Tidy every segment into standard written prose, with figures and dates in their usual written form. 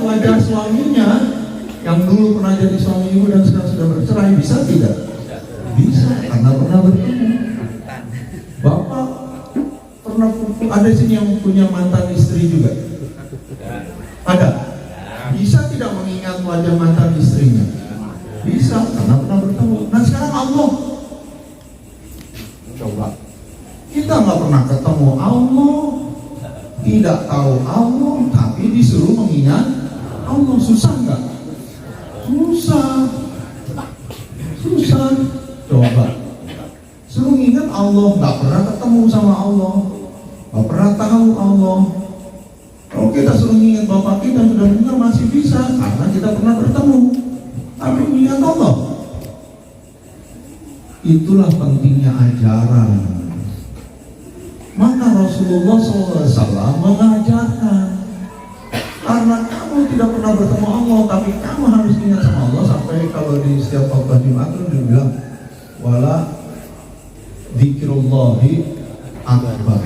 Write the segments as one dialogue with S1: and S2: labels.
S1: wajah suaminya yang dulu pernah jadi suami ibu dan sekarang sudah bercerai, bisa tidak? Bisa, karena pernah bertemu. Bapak pernah ada sini yang punya mantan istri juga? Ada? Bisa tidak mengingat wajah mantan istrinya? Bisa, karena pernah bertemu. Nah sekarang Allah, coba kita nggak pernah ketemu Allah, tidak tahu Allah, tapi disuruh mengingat Allah. Susah nggak? Susah. Coba suruh ingat Allah, nggak pernah ketemu sama Allah, nggak pernah tahu Allah. Kalau kita suruh ingat Bapak kita sudah benar masih bisa, karena kita pernah bertemu. Tapi ingat Allah, itulah pentingnya ajaran. Maka Rasulullah SAW mengajarkan, karena kamu tidak pernah bertemu Allah, tapi kamu harus ingat sama Allah. Sampai kalau di setiap khutbah Jumat itu dia bilang, wala dzikrullahi akbar.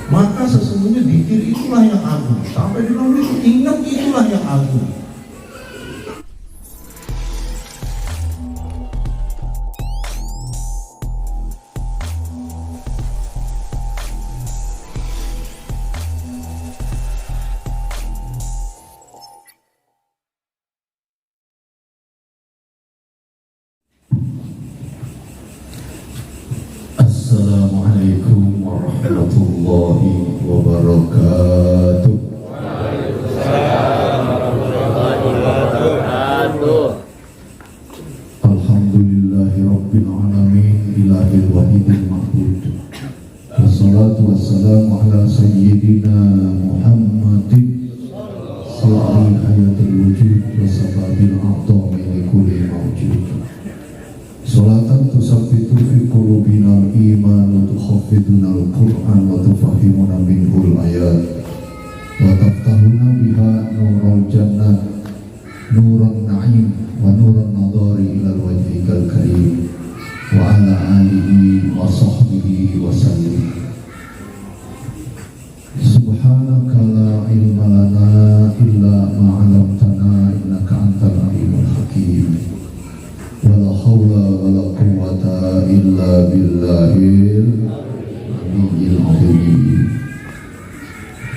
S1: Maka sesungguhnya dzikir itulah yang agung. Sampai di dalam itu ingat itulah yang agung. Assalamualaikum warahmatullahi wabarakatuh.
S2: Waalaikumsalam warahmatullahi wabarakatuh.
S1: Alhamdulillahi rabbil alamin, ilahil wahidil ma'bud. Wassalatu wassalamu ala sayyidina Muhammadin sallallahu hayatul wujud wa sababil a'dami li kulli mawjud. Salatan tusabbitu fi qulubina al-iman wa tukhaffiduna al-Qur'an wa tufahhimuna minhul ayat wa taftahuna biha nurul jannah nuran na'im wa nuran nadari ilal wajhikal karim wa ala alihi wa sahbihi wa sallim. Subhanaka la ilma lana illa ma'alamtana innaka antal alimul hakim. Wala hawla wala quwwata illa billahil aliyyil azim.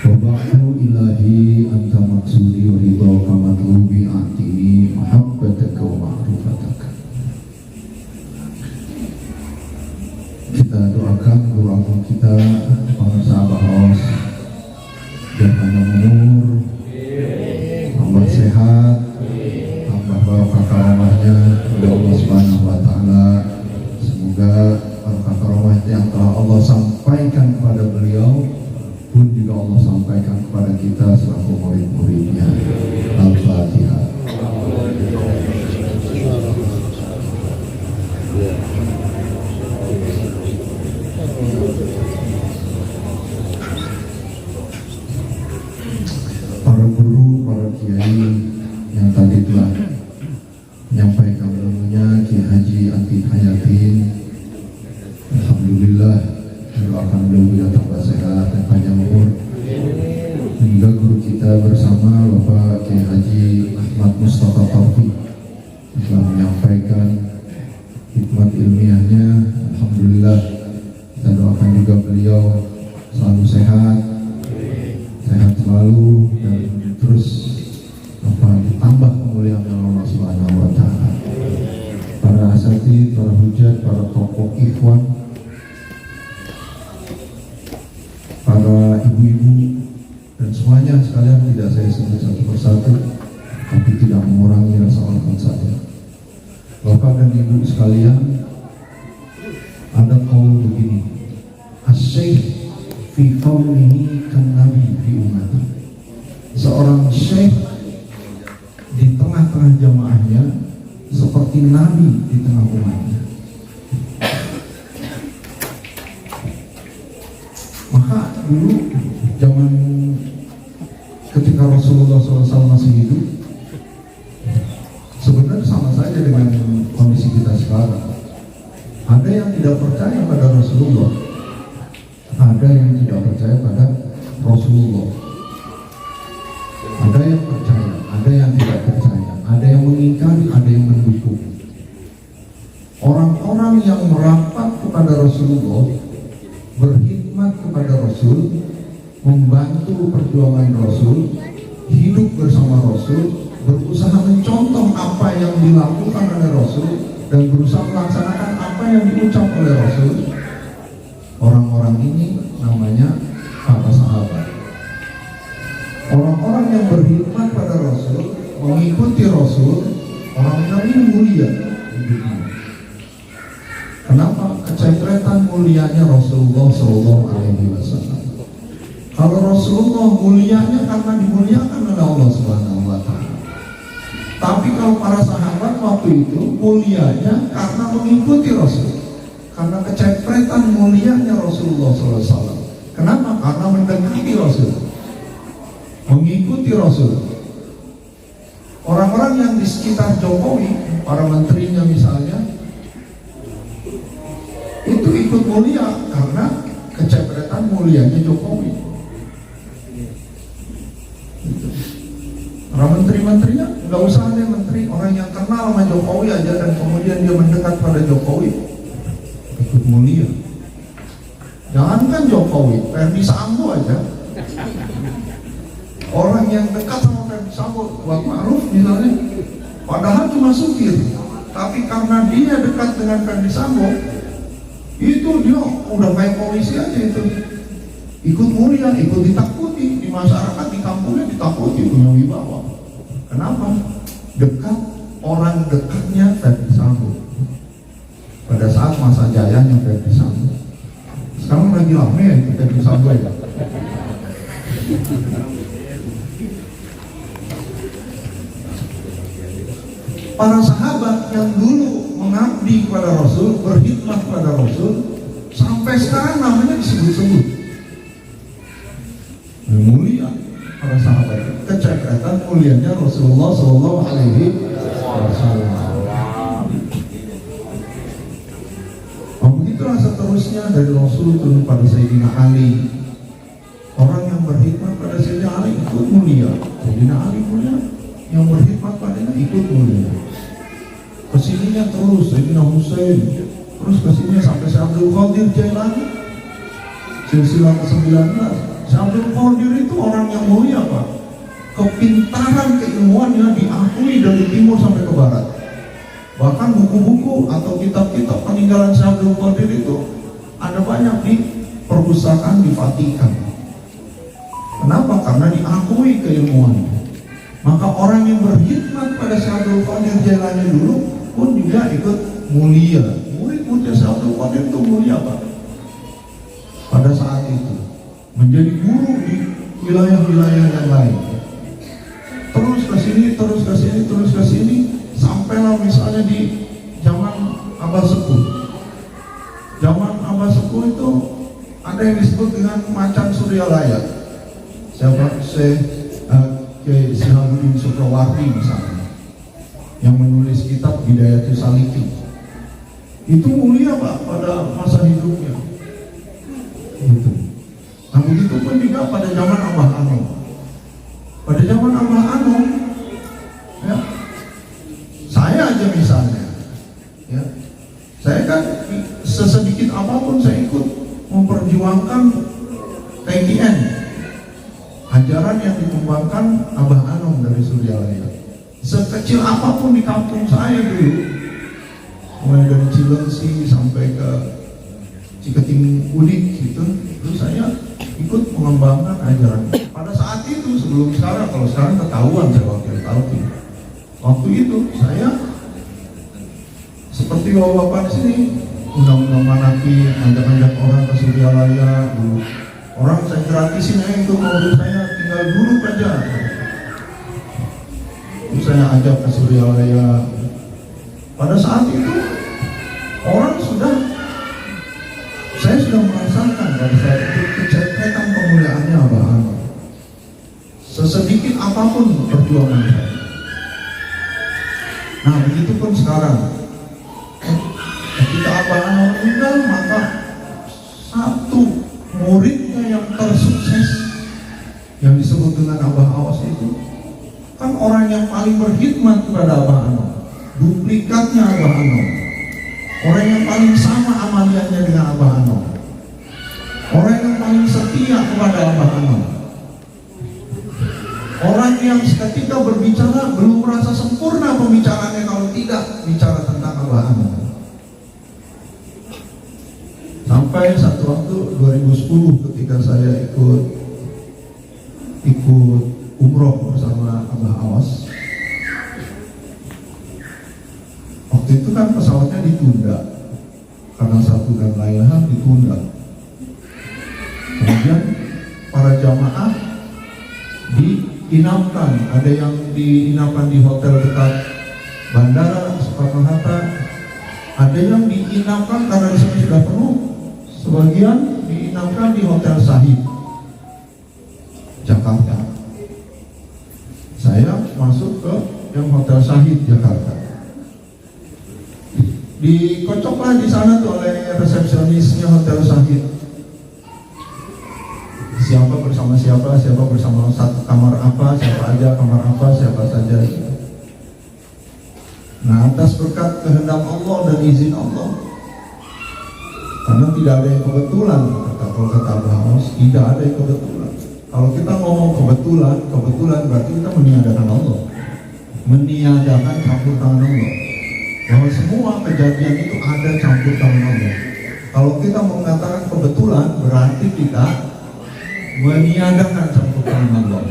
S1: Wa ba'du ilahi anta maksudi wa ridha kama matlubi atini mahabbataka wa ma'rifataka. Kita doakan guru agung kita, para sahabat Haus, biar panjang umur, tambah sehat, tambah barokah karomahnya oleh Allah Subhanahu wa taala. Semoga barokah karomah yang telah Allah sampaikan kepada beliau pun juga Allah sampaikan kepada kita selaku murid-muridnya. Al-Fatihah. Para guru, para kiai yang tadi telah menyampaikan ilmunya, Kiai Haji Antin Hayatin, alhamdulillah doakan beliau juga tambah sehat dan panjang umur. Hingga guru kita bersama Bapak Kiai Haji Ahmad Mustafa Taufik telah menyampaikan hikmat ilmiahnya, alhamdulillah kita doakan juga beliau selalu sehat selalu dan terus ditambah kemuliaan Allah Subhanahu wa taala. Para asatidz, para hujat, para tokoh ikhwan, para ibu-ibu dan semuanya sekalian, tidak saya sebut satu persatu tapi tidak mengurangi rasa hormat saya. Bapak dan Ibu sekalian, ada qaul begini, as-syekh fi qaumihi kan nabi fi ummati. Seorang syekh di tengah-tengah jamaahnya seperti nabi di tengah umatnya. Maka dulu zaman ketika Rasulullah SAW masih hidup, sebenarnya sama saja dengan kondisi kita sekarang. Ada yang tidak percaya pada Rasulullah, ada yang tidak percaya pada Rasulullah. membantu perjuangan Rasul, hidup bersama Rasul, berusaha mencontoh apa yang dilakukan oleh Rasul, dan berusaha melaksanakan apa yang diucap oleh Rasul. Orang-orang ini namanya para sahabat. Orang-orang yang berkhidmat pada Rasul, mengikuti Rasul, orang-orang ini mulia hidupnya. Kenapa? Kecempretan mulianya Rasulullah SAW. Kalau Rasulullah mulianya karena dimuliakan oleh Allah Subhanahu wa Ta'ala. Tapi kalau para sahabat waktu itu mulianya karena mengikuti Rasul. Karena kecempretan mulianya Rasulullah SAW. Kenapa? Karena mendekati Rasul, mengikuti Rasul. Orang-orang yang di sekitar Jokowi, para menterinya misalnya, itu ikut mulia karena kecempretan mulianya Jokowi. Para menteri-menterinya nggak usah ada menteri, orang yang kenal sama Jokowi aja dan kemudian dia mendekat pada Jokowi, ikut mulia. Jangankan Jokowi, Ferdi Sambo aja. Orang yang dekat sama Ferdi Sambo, Kuat Ma'ruf misalnya, padahal cuma supir, tapi karena dia dekat dengan Ferdi Sambo, itu dia udah kayak polisi aja itu. Ikut mulia, ikut ditakuti di masyarakat, di kampungnya ditakuti, punya wibawa. Kenapa? Dekat, orang dekatnya Ferdi Sambo. Pada saat masa jayanya Ferdi Sambo. Sekarang lagi lama ya Ferdi Sambo ya. Para sahabat yang dulu mengabdi kepada Rasul, berkhidmat kepada Rasul, sampai sekarang namanya disebut-sebut. Mulia para sahabat, kecempretan mulianya Rasulullah SAW. Begitulah seterusnya dari Rasul turun pada Sayyidina Ali. Orang yang berkhidmat pada Sayyidina Ali ikut mulia. Sayyidina Ali mulia, yang berkhidmat padanya ikut mulia. Kesininya terus Sayyidina Husain, terus kesininya sampai Syekh Abdul Qadir Jailani, silsilah ke-19. Syekh Abdul Qadir itu orang yang mulia Pak. Kepintaran keilmuannya diakui dari timur sampai ke barat. Bahkan buku-buku atau kitab-kitab peninggalan Syekh Abdul Qadir itu ada banyak di perpustakaan di Vatikan. Kenapa? Karena diakui keilmuannya. Maka orang yang berkhidmat pada Syekh Abdul Qadir Jailani dulu pun juga ikut mulia. Murid-murid Syekh Abdul Qadir itu mulia Pak. Pada saat itu menjadi guru di wilayah-wilayah yang lain. Terus ke sini, terus ke sini, terus ke sini, sampailah misalnya di zaman Abah Sepuh. Zaman Abah Sepuh itu ada yang disebut dengan Macan Suryalaya. Siapa? Syekh Sinabuddin Sukrawarti misalnya, yang menulis kitab Bidayatus Salikin. Itu mulia Pak pada masa hidupnya. Itu. Nah begitu pun juga pada zaman Abah Anom. Pada zaman Abah Anom, ya, saya aja misalnya, ya, saya kan sesedikit apapun saya ikut memperjuangkan TGN, ajaran yang dikembangkan Abah Anom dari Suryalaya. Sekecil apapun di kampung saya dulu, mulai dari Cilengsi sampai ke Ciketing Udik gitu, terus saya ikut mengembangkan ajaran. Pada saat itu sebelum sekarang, kalau sekarang ketahuan saya wakil tahu. Waktu itu saya seperti bapak-bapak di sini, undang-undang Manaki, ngajak-ngajak orang ke Suryalaya dulu. Orang saya gratisin aja itu mobil saya, tinggal duduk aja. Terus saya ajak ke Suryalaya. Pada saat itu orang saya sudah merasakan pada saat itu kecempretan kemuliaannya Abah Anom. Sesedikit apapun perjuangan saya. Nah begitu pun sekarang. Ketika Abah Anom meninggal, maka satu muridnya yang tersukses yang disebut dengan Abah Awas itu kan orang yang paling berkhidmat kepada Abah Anom, duplikatnya Abah Anom, orang yang paling sama amaliannya dengan Abah Anom, orang yang paling setia kepada Abah Anom. yang seketika berbicara belum merasa sempurna pembicaraannya kalau tidak bicara tentang Abah Ano. Sampai satu waktu 2010 ketika saya ikut umroh bersama Abah Awas. Waktu itu kan pesawatnya ditunda karena satu dan lain hal ditunda. Kemudian para jamaah diinapkan, ada yang diinapkan di hotel dekat bandara Soekarno-Hatta, ada yang diinapkan karena di sini sudah penuh, sebagian diinapkan di Hotel Sahid Jakarta. Saya masuk ke yang Hotel Sahid Jakarta. Dikocoklah di sana tuh oleh resepsionisnya Hotel Sahid. Siapa bersama siapa, siapa bersama satu kamar apa, siapa aja kamar apa, siapa saja. Nah, atas berkat kehendak Allah dan izin Allah, karena tidak ada yang kebetulan, kalau kata Abah Awas, tidak ada yang kebetulan. Kalau kita ngomong kebetulan berarti kita meniadakan Allah, meniadakan campur tangan Allah. Bahwa semua kejadian itu ada campur tangan Allah. Kalau kita mengatakan kebetulan berarti kita meniadakan campur tangan Allah.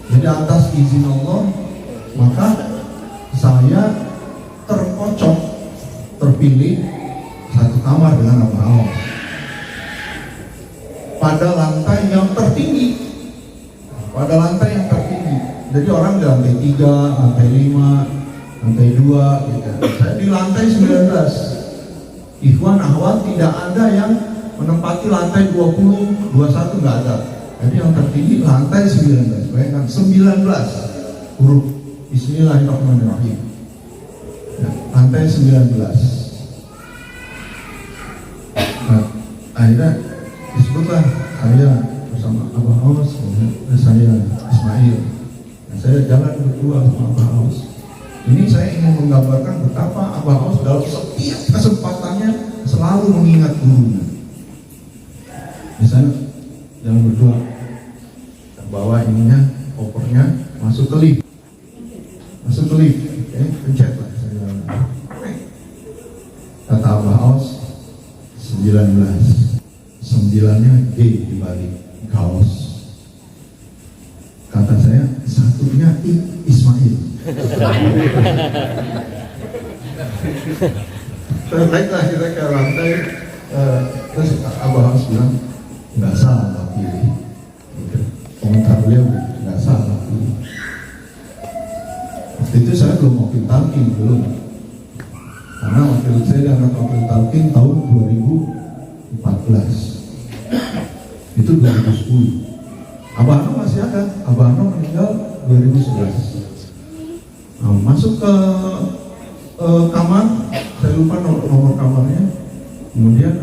S1: Jadi atas izin Allah, maka saya terpilih satu kamar dengan Abah Awas pada lantai yang tertinggi. Jadi orang di lantai 3, lantai 5, lantai 2 gitu. Saya di lantai 19. Ikhwan akhwat tidak ada yang menempati lantai 20, 21 nggak ada. Jadi yang tertinggi lantai 19. Bayangkan 19 huruf Bismillahirrahmanirrahim. Ya, lantai 19. Nah, akhirnya disebutlah saya bersama Abah Awas, saya Ismail. Nah, saya jalan berdua sama Abah Awas. Ini saya ingin menggambarkan betapa Abah Awas dalam setiap kesempatannya selalu mengingat gurunya. Misalnya jalan berdua, bawa ininya, kopernya, masuk ke lift, oke, pencet lah. Kata Abah Awas, 19, 9-nya G di balik kaos. Kata saya, satunya Ismail. Baiklah kita ke lantai, terus Abah Awas bilang, nggak salah pilih. Komentar beliau, nggak salah pilih. Waktu itu saya belum wakil talqin, belum. Karena wakil saya diangkat wakil talqin tahun 2014. Itu 2010. Abah Ano masih ada. Abah Ano meninggal 2011. Nah, masuk ke kamar, saya lupa nomor kamarnya. Kemudian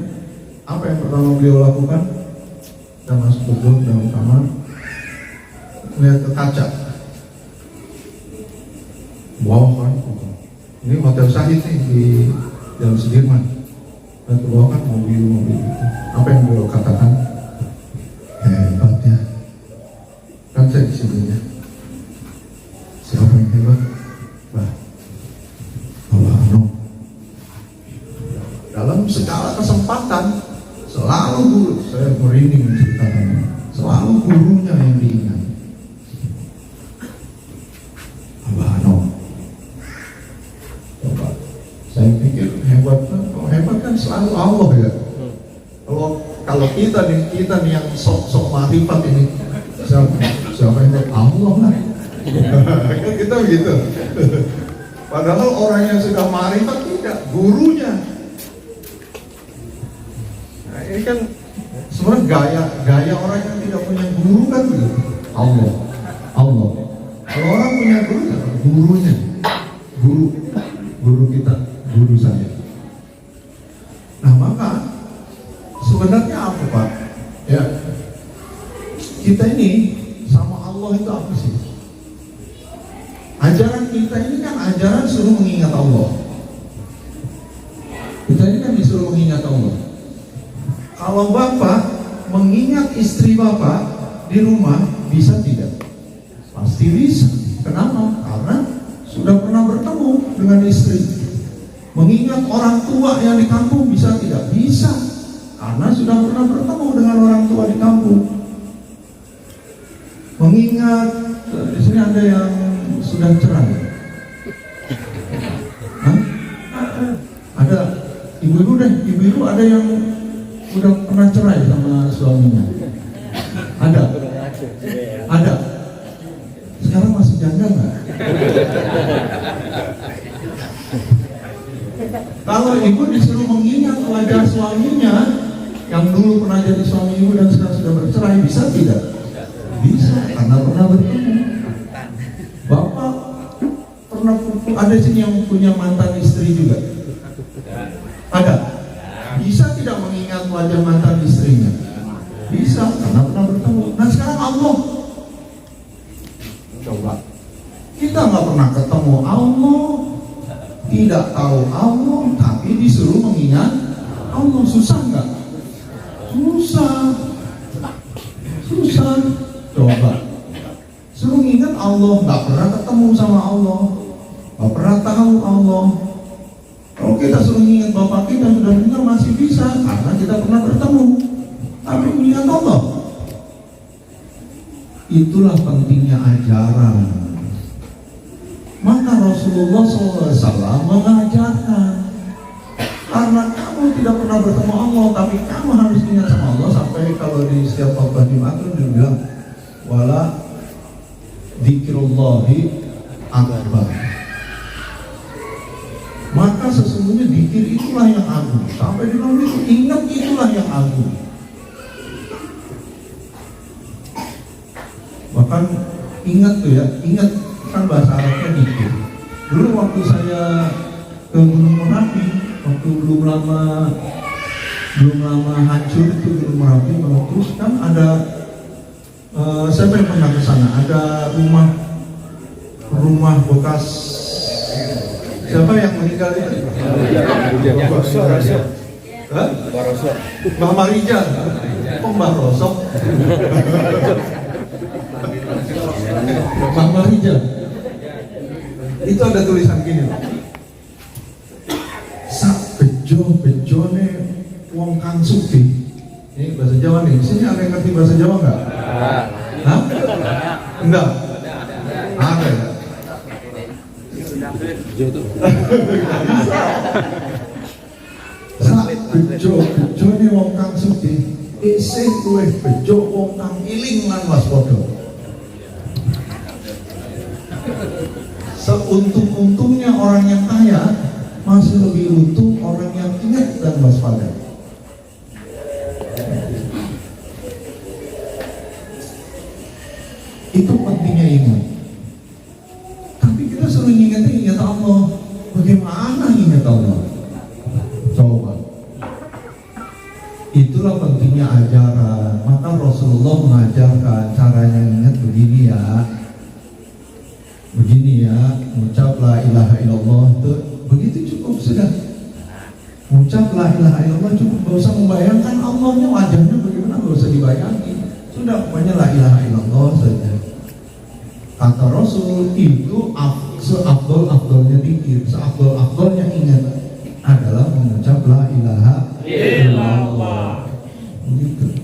S1: apa yang pertama beliau lakukan? Kita masuk ke dalam kamar, lihat ke kaca. Wow kan, ini Hotel Sahid nih di Jalan Sudirman. Dan ke bawah kan mobil itu. Apa yang beliau katakan? Hebatnya. Kan saya di sini ya. Siapa yang hebat? Bah, Abah Ano. Dalam segala kesempatan selalu guru. Saya merinding menceritakannya. Selalu gurunya yang diingat. Abah Ano. Coba, saya pikir hebat kan selalu Allah ya. Kalau kita nih yang sok marifat ini, siapa yang Allah lah. Kan kita begitu. Padahal orang yang sudah marifat tidak, gurunya. Nah, ini kan sebenarnya gaya orang yang tidak punya guru kan begitu. Allah. Kalau orang punya guru, gurunya, guru kita, guru saya. Nah, maka sebenarnya apa Pak? Ya, kita ini sama Allah itu apa sih? Ajaran kita ini kan ajaran suruh mengingat Allah. Kita ini kan disuruh mengingat Allah. Kalau Bapak mengingat istri Bapak di rumah, bisa tidak? Pasti bisa. Kenapa? Karena sudah pernah bertemu dengan istri. Mengingat orang tua yang di kampung bisa tidak? Bisa. Karena sudah pernah bertemu dengan orang tua di kampung. Mengingat, di sini ada yang sudah cerai. Hah? Ada ibu-ibu deh, ibu-ibu ada yang udah pernah cerai sama suaminya. Ada. Ada. Sekarang masih janda nggak? Kalau ibu disuruh mengingat wajah suaminya yang dulu pernah jadi suami ibu dan sekarang sudah bercerai, bisa tidak? Bisa, karena pernah bertemu. Bapak pernah ada sini yang punya mantan istri juga? Ada? Bisa tidak mengingat wajah mantan istrinya? Bisa, karena pernah bertemu. Nah sekarang Allah, coba kita nggak pernah ketemu Allah, tidak tahu Allah, tapi disuruh mengingat Allah. Susah nggak? Susah. Coba suruh ingat Allah, nggak pernah ketemu sama Allah, nggak pernah tahu Allah. Kalau kita suruh ingat bapak kita sudah meninggal masih bisa, karena kita pernah bertemu. Tapi mengingat Allah, itulah pentingnya ajaran. Maka Rasulullah SAW mengajarkan, karena kamu tidak pernah bertemu Allah, tapi kamu harus ingat sama Allah. Sampai kalau di setiap khutbah Jumat itu dia bilang, wala dzikrullahi akbar. Maka sesungguhnya dzikir itulah yang agung. Sampai di dalam itu ingat itulah yang agung. Bahkan ingat tuh ya, ingat kan bahasa Arabnya dzikir. Dulu waktu saya ke Gunung Merapi, waktu belum lama hancur itu Gunung Merapi, terus kan ada saya pernah ke sana, ada rumah bekas siapa yang meninggal itu? Mbah Marijal. Kok Mbah Rosok? Mbah Marijal. Itu ada tulisan gini loh. Sak bejo-bejone wong kang sugih. Ini bahasa Jawa nih. Di sini ada yang ngerti bahasa Jawa nggak? Hah? Enggak. Ada ya? Sak bejo-bejone wong kang sugih isih luwih bejo wong kang iling lan waspada. Seuntung-untungnya orang yang kaya masih lebih untung orang yang ingat dan waspada. Itu pentingnya iman. Tapi kita suruh ingat Allah. Bagaimana ingat Allah? Coba. Itulah pentingnya ajaran. Maka Rasulullah mengajarkan caranya ingat begini ya. Begini ya, ucap la ilaha illallah itu begitu cukup sudah. Ucap la ilaha illallah cukup, gak usah membayangkan Allahnya wajahnya bagaimana, gak usah dibayangin. Sudah, pokoknya la ilaha illallah saja. Kata Rasul itu seafdol-afdolnya dzikir, seafdol-afdolnya ingat adalah mengucap la ilaha illallah. Begitu.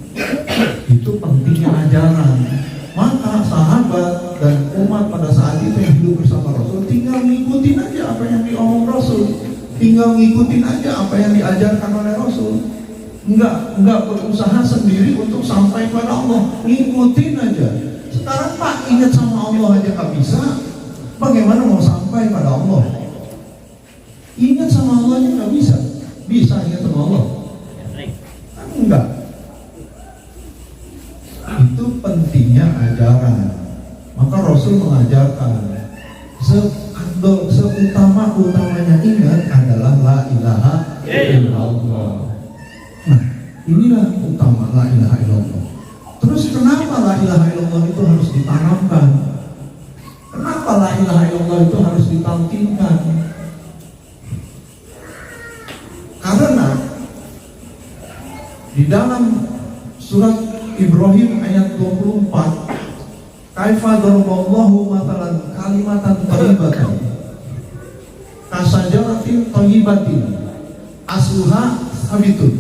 S1: Itu pentingnya ajaran. Maka sahabat dan umat pada saat itu yang hidup bersama Rasul tinggal ngikutin aja apa yang diomong Rasul, tinggal ngikutin aja apa yang diajarkan oleh Rasul. Enggak berusaha sendiri untuk sampai pada Allah, ngikutin aja. Sekarang Pak ingat sama Allah aja gak bisa, bagaimana mau sampai pada Allah? Ingat sama Allah aja gak bisa, bisa ingat sama Allah? Enggak. Itu pentingnya ajaran. Maka Rasul mengajarkan seutama-utamanya ingat adalah la ilaha illallah. Nah, inilah utama la ilaha illallah. Terus kenapa la ilaha illallah itu harus ditanamkan? Kenapa la ilaha illallah itu harus ditalkinkan? Karena di dalam surat Ibrahim ayat 24 Kaifa daraballahu matalan kalimatan thayyibatan kasajaratin thayyibatin asluha sabitun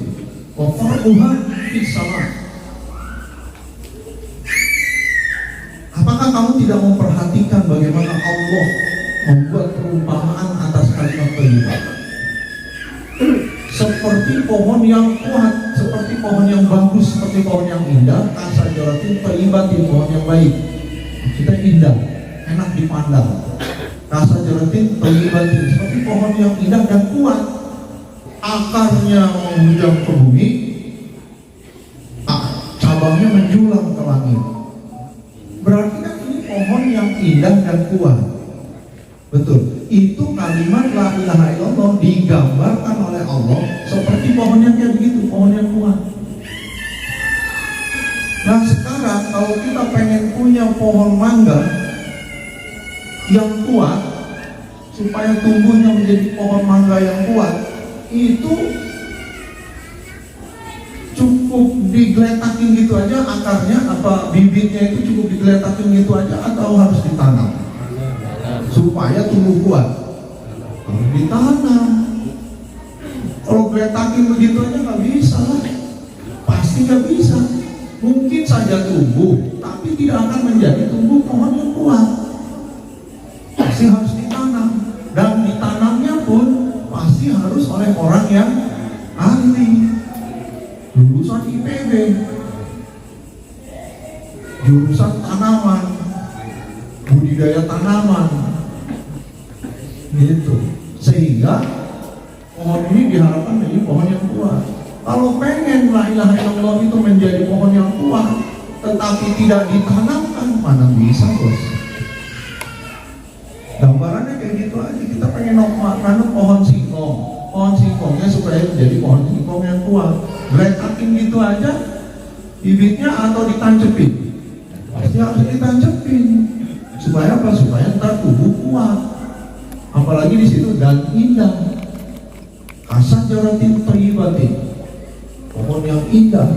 S1: wa far'uha fis sama. Apakah kamu tidak memperhatikan bagaimana Allah membuat perumpamaan atas kalimat thayyibah? Seperti pohon yang kuat, seperti pohon yang bagus, seperti pohon yang indah, kasajaratin thayyibatin, pohon yang baik. Kita indah, enak dipandang. Kasajaratin thayyibatin, seperti pohon yang indah dan kuat. Akarnya menghujam ke bumi, cabangnya menjulang ke langit. Berarti kan ini pohon yang indah dan kuat. Betul, itu kalimat la ilaha illallah digambarkan oleh Allah seperti pohon yang kayak begitu, pohon yang kuat. Nah sekarang kalau kita pengen punya pohon mangga yang kuat, supaya tumbuhnya menjadi pohon mangga yang kuat, itu cukup digeletakin gitu aja akarnya, apa bibitnya itu cukup digeletakin gitu aja, atau harus ditanam supaya tumbuh kuat? Harus ditanam. Kalau geletakin begitu aja nggak bisa lah, pasti nggak bisa. Mungkin saja tumbuh, tapi tidak akan menjadi tumbuh pohon yang kuat. Pasti harus ditanam, dan ditanamnya pun pasti harus oleh orang yang ahli, lulusan IPB, jurusan tanaman, budidaya tanaman, gitu. Sehingga pohon ini diharapkan menjadi pohon yang kuat. Kalau pengen la ilaha illallah itu menjadi pohon yang kuat, tetapi tidak ditanamkan, mana bisa bos? Gambarannya kayak gitu aja. Kita pengen nanam pohon singkong, pohon singkongnya supaya menjadi pohon singkong yang kuat, geletakin gitu aja bibitnya atau ditancepin? Pasti harus ditancepin. Supaya apa? Supaya ntar tubuh kuat. Apalagi di situ dan indah. Kasajaratin thayyibatin, pohon yang indah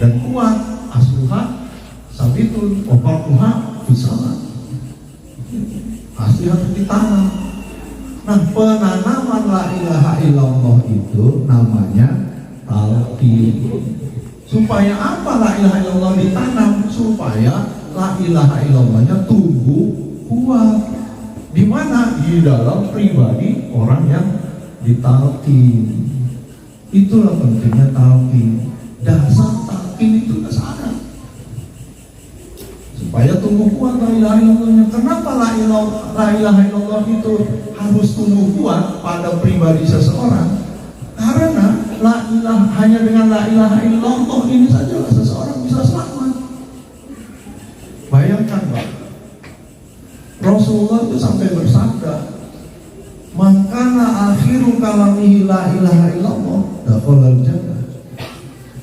S1: dan kuat, asluha sabitun wa far'uha fis sama. Pasti harus ditanam. Nah, penanaman la ilaha illallah itu namanya talqin. Supaya apa la ilaha illallah ditanam? Supaya la ilaha illallahnya tumbuh kuat. Di mana? Di dalam pribadi orang yang ditalqin. Itulah pentingnya talqin. Dasar talqin itu kesadaran supaya tumbuh kuat la ilaha illallahnya. Kenapa la ilaha illallah itu harus tumbuh kuat pada pribadi seseorang? Karena hanya dengan la ilaha illallah ini saja seseorang bisa selamat. Bayangkan Pak, Rasulullah itu sampai bersabda, "Mangkana akhiru kalamihi la ilaha illallah dakhalal jannah."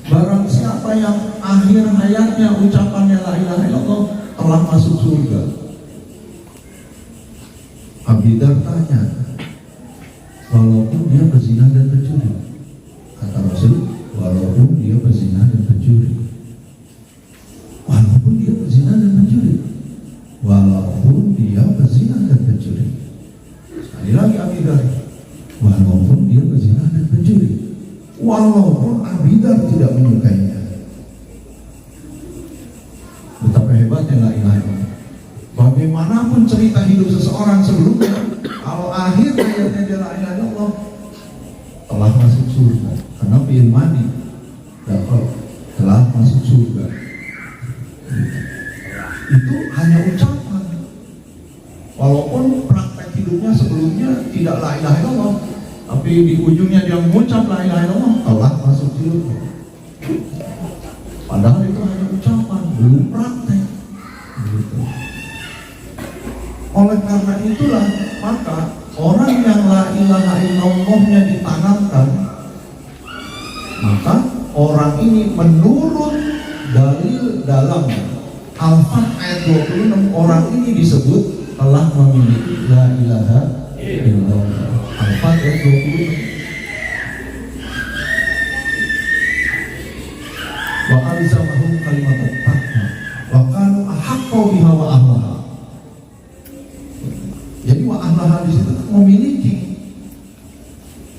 S1: Barang siapa yang akhir hayatnya ucapannya la ilaha illallah telah masuk surga. Abi Dar tanya, walaupun dia berzina dan pencuri. Kata Rasul, walaupun dia berzina dan pencuri. Walaupun dia berzina dan pencuri. Walaupun dia berzina dan pencuri. Sekali lagi Abi Dar, walaupun dia berzina dan pencuri. Walaupun Abi Dar tidak menyukainya. Betapa hebatnya la ilaha illallah. Bagaimanapun cerita hidup seseorang sebelumnya, kalau akhir hayatnya dia la ilaha illallah, telah masuk surga. Karena fi'il madi, telah masuk surga. Itu hanya ucapan. Walaupun praktek hidupnya sebelumnya tidak la ilaha illallah, tapi di ujungnya dia mengucap la ilaha illallah, telah masuk surga. Padahal itu hanya ucapan, belum praktek. Gitu. Oleh karena itulah, maka orang yang la ilaha illallahnya ditanamkan, maka orang ini menurut dalil dalam Al-Fat ayat 26, orang ini disebut telah memiliki la ilaha illallah. Al-Fat ayat 26. Wa alzamahum kalimat taqwa wa kanu ahqqu biha wa ahlaha. Jadi wa ahlaha di situ memiliki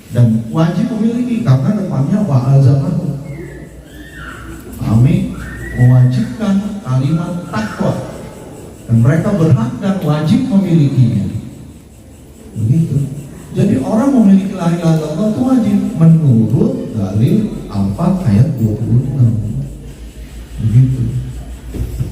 S1: dan wajib memiliki karena depannya wa alzamahu. Kami mewajibkan kalimat takwa dan mereka berhak dan wajib memilikinya. Begitu. Jadi orang memiliki la ilaha illallah itu wajib menurut dalil Al-Fat ayat 26. Begitu.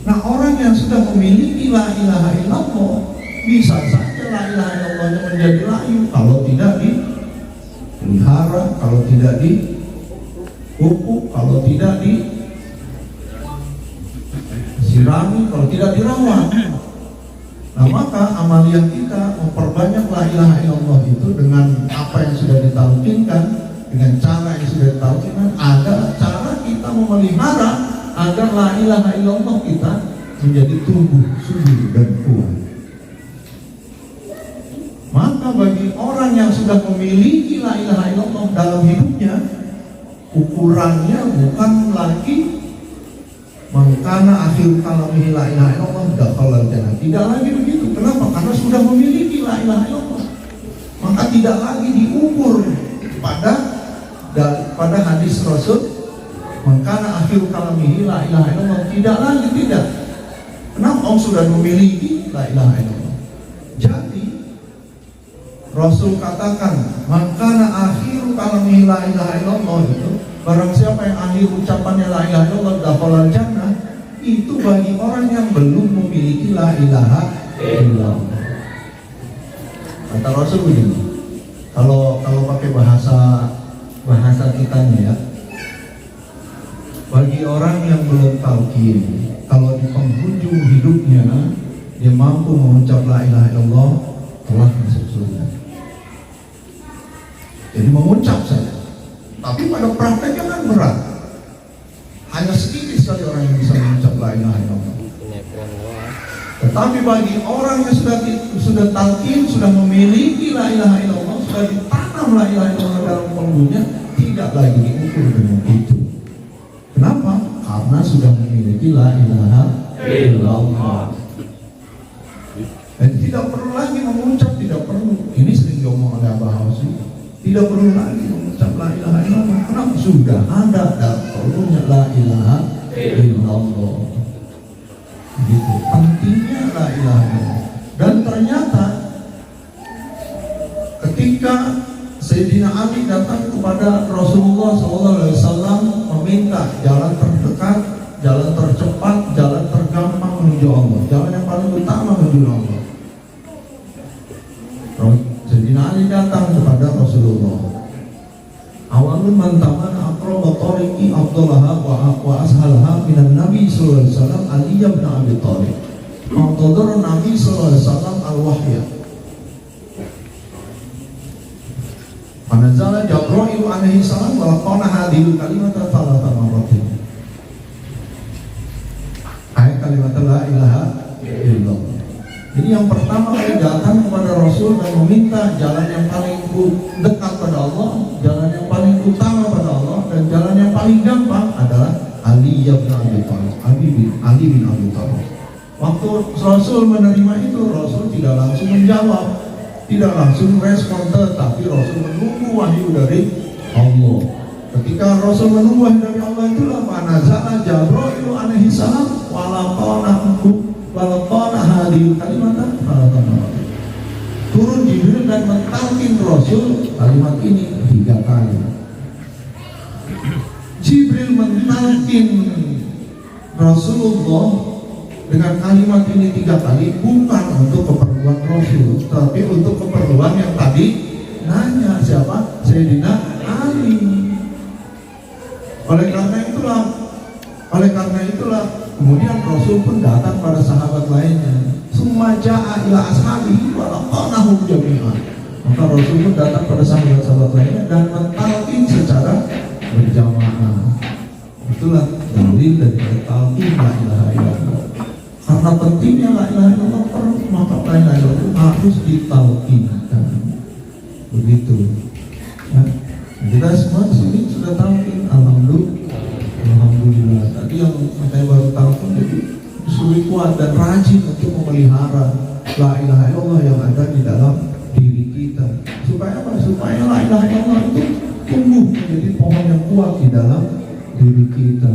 S1: Nah, orang yang sudah memiliki la ilaha illallah bisa saja la ilaha illallahnya menjadi layu kalau tidak dipelihara, kalau tidak dipupuk, kalau tidak disirami, kalau tidak dirawat. Nah, maka amalia kita memperbanyak la ilaha illallah itu dengan apa yang sudah ditalkinkan, dengan cara yang sudah ditalkinkan, adalah cara kita memelihara agar la ilaha illallah kita menjadi tumbuh subur dan kuat. Maka bagi orang yang sudah memiliki la ilaha illallah dalam hidupnya, ukurannya bukan lagi mengkana akhir kalamihi la ilaha illallah dakhalal jannah. Tidak lagi begitu. Kenapa? Karena sudah memiliki la ilaha illallah. Maka tidak lagi diukur pada hadis Rasul mengkana akhir kalamihi la ilaha illallah. Tidak lagi, tidak. Kenapa? Orang sudah memiliki la ilaha illallah. Jadi Rasul katakan mengkana akhir kalamihi la ilaha illallah itu, barang siapa yang akhir ucapannya la ilaha illallah dakhalal jannah, itu bagi orang yang belum memiliki la ilaha illallah. Kata Rasul begini, kalau pakai bahasa kitanya ya, bagi orang yang belum talqin, kalau di penghujung hidupnya dia mampu mengucap la ilaha illallah, telah masuk surga. Jadi mengucap saja. Tapi pada prakteknya kan berat. Hanya sedikit sekali orang yang bisa mengucap la ilaha illallah. Tetapi bagi orang yang sudah talqin, sudah memiliki la ilaha illallah, sudah ditanam la ilaha illallah dalam kalbunya, tidak lagi diukur dengan itu. Kenapa? Karena sudah memiliki la ilaha illallah. Dan tidak perlu lagi mengucap, tidak perlu. Ini sering diomong oleh Abah Hausi. Tidak perlu lagi mengucap la ilaha illallah. Kenapa? Sudah ada dalam kalbunya la ilaha illallah. Gitu. Pentingnya la ilaha illallah. Dan ternyata ketika Sayyidina Ali datang kepada Rasulullah SAW meminta jalan terdekat, jalan tercepat, jalan tergampang menuju Allah, jalan yang paling utama menuju Allah. Sayyidina Ali datang kepada Rasulullah. Awalun mantaman aqraba tariqi afdalaha wa ashalaha minan Nabi sallallahu alaihi wasallam Ali bin Abi Thalib. Maqtadar Nabi sallallahu alaihi wasallam al-wahya. Panazala Jibril alaihi salam wa qala hadhihi kalimatan thalatha marratin. Ayat kalimat la ilaha illallah. Jadi yang pertama kali datang kepada Rasul dan meminta jalan yang paling dekat pada Allah, jalan yang paling utama pada Allah, dan jalan yang paling gampang adalah Ali bin Abi Thalib. Ali bin Abi Thalib. Waktu Rasul menerima itu, Rasul tidak langsung menjawab, tidak langsung respon, tetapi Rasul menunggu wahyu dari Allah. Ketika Rasul menunggu wahyu dari Allah itulah panazala Jibril alaihi salam walaqana hadil kalimatan turun Jibril dan mentalkin Rasul kalimat ini 3 kali. Jibril mentalkin Rasulullah dengan kalimat ini 3 kali bukan untuk keperluan Rasul, tapi untuk keperluan yang tadi nanya siapa? Sayyidina Ali. Oleh karena itulah kemudian Rasul pun datang pada sahabat lainnya. Summa ja'a ila ashabi wa laqanahum jami'an. Maka Rasul pun datang pada sahabat-sahabat lainnya dan mentalqin secara berjamaah. Itulah dalil dari talqin la ilaha illallah. Karena pentingnya la ilaha illallah, maka la ilaha illallah harus ditalqinkan. Begitu. Ya. Kita semua di sini sudah talqin, alhamdulillah. Tadi yang saya baru tahu jadi lebih kuat dan rajin untuk memelihara la ilaha illallah yang ada di dalam diri kita. Supaya apa? Supaya la ilaha illallah itu tumbuh menjadi pohon yang kuat di dalam diri kita.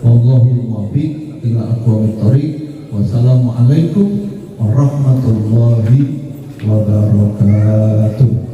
S1: Wallahul muwaffiq ila aqwamit thoriq. Wassalamualaikum warahmatullahi wabarakatuh.